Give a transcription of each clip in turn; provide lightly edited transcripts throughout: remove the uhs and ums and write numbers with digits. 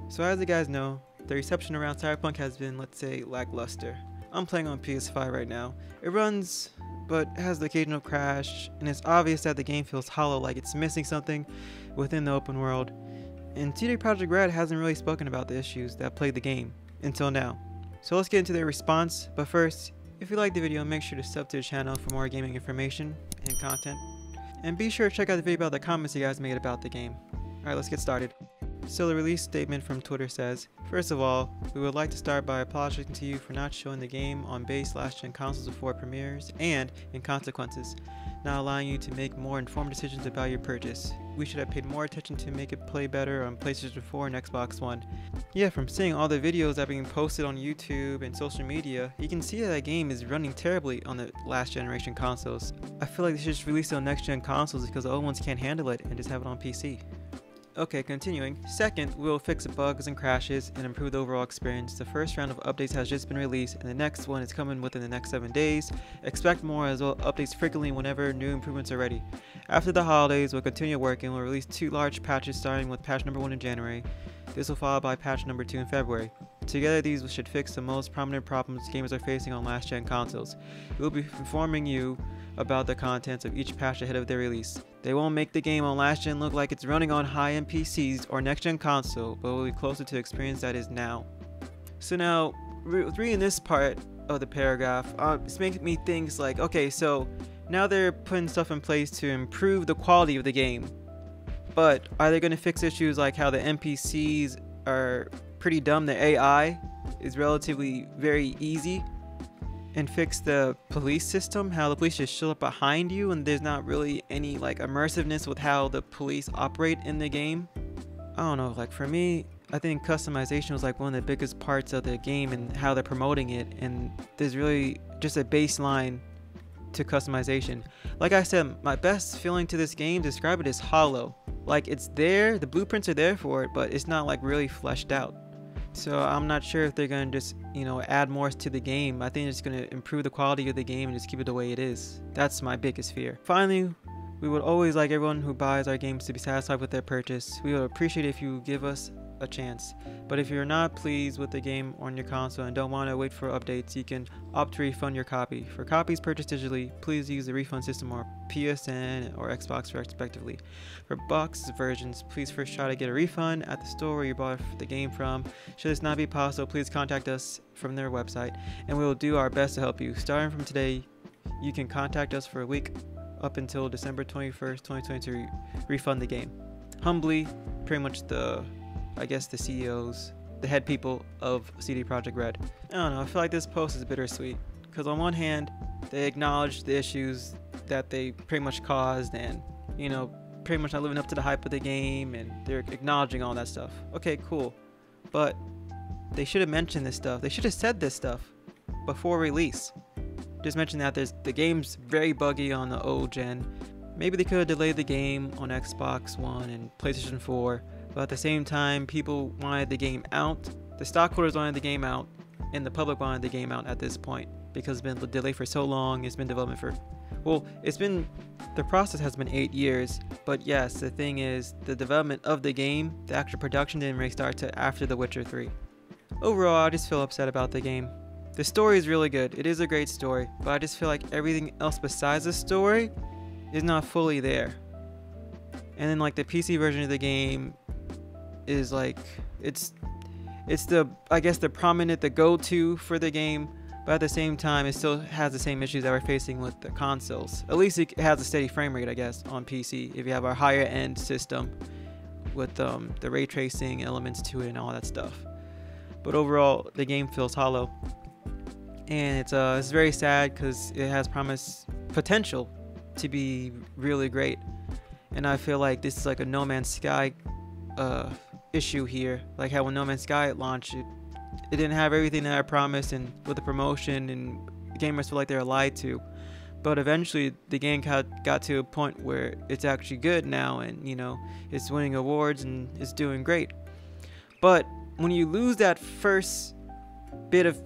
So as you guys know, the reception around Cyberpunk has been, let's say, lackluster. I'm playing on PS5 right now. It runs, but has the occasional crash, and it's obvious that the game feels hollow, like it's missing something within the open world. And CDPR Responds hasn't really spoken about the issues that plagued the game until now. So let's get into their response, but first, if you liked the video, make sure to sub to the channel for more gaming information and content. And be sure to check out the video about the comments you guys made about the game. Alright, let's get started. So the release statement from Twitter says, first of all, we would like to start by apologizing to you for not showing the game on base last-gen consoles before it premieres, and, in consequences, not allowing you to make more informed decisions about your purchase. We should have paid more attention to make it play better on PlayStation 4 and Xbox One. Yeah, from seeing all the videos that are being posted on YouTube and social media, you can see that game is running terribly on the last generation consoles. I feel like they should just release it on next gen consoles because the old ones can't handle it and just have it on PC. Okay, continuing. Second, we will fix bugs and crashes and improve the overall experience. The first round of updates has just been released and the next one is coming within the next 7 days. Expect more as well, updates frequently whenever new improvements are ready. After the holidays, we'll continue working. We'll release 2 large patches starting with patch number 1 in January. This will follow by patch number 2 in February. Together, these should fix the most prominent problems gamers are facing on last-gen consoles. We will be informing you about the contents of each patch ahead of their release. They won't make the game on last-gen look like it's running on high-end PCs or next-gen console, but will be closer to the experience that is now. So now, reading this part of the paragraph, it's making me think like, okay, so now they're putting stuff in place to improve the quality of the game. But are they going to fix issues like how the NPCs are pretty dumb, the AI is relatively very easy, and fix the police system, how the police just show up behind you and there's not really any like immersiveness with how the police operate in the game? I don't know, like for me, I think customization was like one of the biggest parts of the game and how they're promoting it, and there's really just a baseline to customization. Like I said, my best feeling to this game, describe it as hollow. Like it's there, the blueprints are there for it, but it's not like really fleshed out. So I'm not sure if they're going to just, add more to the game. I think it's going to improve the quality of the game and just keep it the way it is. That's my biggest fear. Finally, we would always like everyone who buys our games to be satisfied with their purchase. We would appreciate if you give us a chance. But if you're not pleased with the game on your console and don't want to wait for updates, you can opt to refund your copy. For copies purchased digitally, please use the refund system or PSN or Xbox respectively. For box versions, please first try to get a refund at the store where you bought the game from. Should this not be possible, please contact us from their website and we will do our best to help you. Starting from today, you can contact us for a week up until December 21st, 2020 to refund the game. Humbly, pretty much the CEOs, the head people of CDPR Responds. I don't know, I feel like this post is bittersweet because on one hand, they acknowledge the issues that they pretty much caused and, pretty much not living up to the hype of the game, and they're acknowledging all that stuff. Okay, cool. But they should have mentioned this stuff. They should have said this stuff before release. Just mention that the game's very buggy on the old gen. Maybe they could have delayed the game on Xbox One and PlayStation 4. But at the same time, people wanted the game out, the stockholders wanted the game out, and the public wanted the game out at this point because it's been delayed for so long. It's been development for, the process has been 8 years, but yes, the thing is, the development of the game, the actual production didn't really start to after The Witcher 3. Overall, I just feel upset about the game. The story is really good, it is a great story, but I just feel like everything else besides the story is not fully there. And then like the PC version of the game is like, it's the prominent, the go-to for the game, but at the same time it still has the same issues that we're facing with the consoles. At least it has a steady frame rate, I guess, on PC if you have a higher end system with the ray tracing elements to it and all that stuff. But overall, the game feels hollow, and it's very sad because it has potential to be really great, and I feel like this is like a No Man's Sky issue here, like how when No Man's Sky launched, it didn't have everything that I promised, and with the promotion, and gamers feel like they're lied to. But eventually the game got to a point where it's actually good now, and it's winning awards and it's doing great. But when you lose that first bit of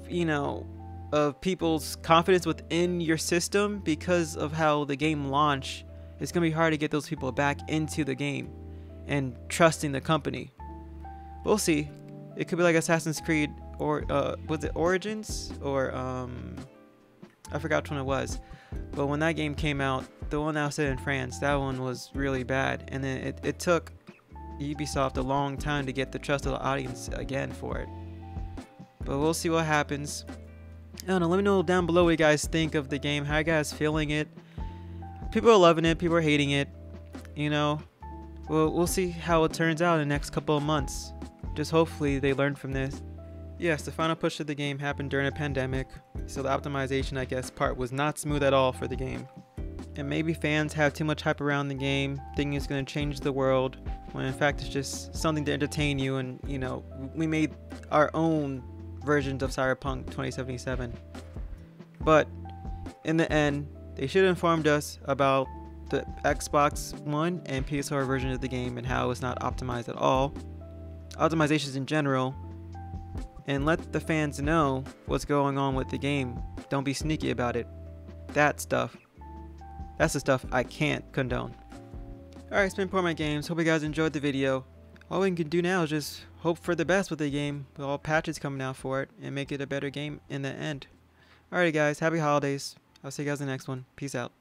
of people's confidence within your system because of how the game launched, it's gonna be hard to get those people back into the game and trusting the company. We'll see. It could be like Assassin's Creed, or was it Origins, or I forgot which one it was. But when that game came out, the one that was set in France, that one was really bad. And then it took Ubisoft a long time to get the trust of the audience again for it. But we'll see what happens. I don't know, let me know down below what you guys think of the game, how you guys feeling it. People are loving it, people are hating it. You know, we'll see how it turns out in the next couple of months. Just hopefully they learn from this. Yes, the final push of the game happened during a pandemic, so the optimization, I guess, part was not smooth at all for the game. And maybe fans have too much hype around the game, thinking it's going to change the world, when in fact it's just something to entertain you. And, you know, we made our own versions of Cyberpunk 2077. But in the end, they should have informed us about the Xbox One and PS4 version of the game and how it's not optimized at all. Optimizations in general, and let the fans know what's going on with the game. Don't be sneaky about it. That's the stuff I can't condone. Alright, it's been PoorMAnGAmes. Hope you guys enjoyed the video. All we can do now is just hope for the best with the game, with all patches coming out for it, and make it a better game in the end. Alright guys, happy holidays. I'll see you guys in the next one. Peace out.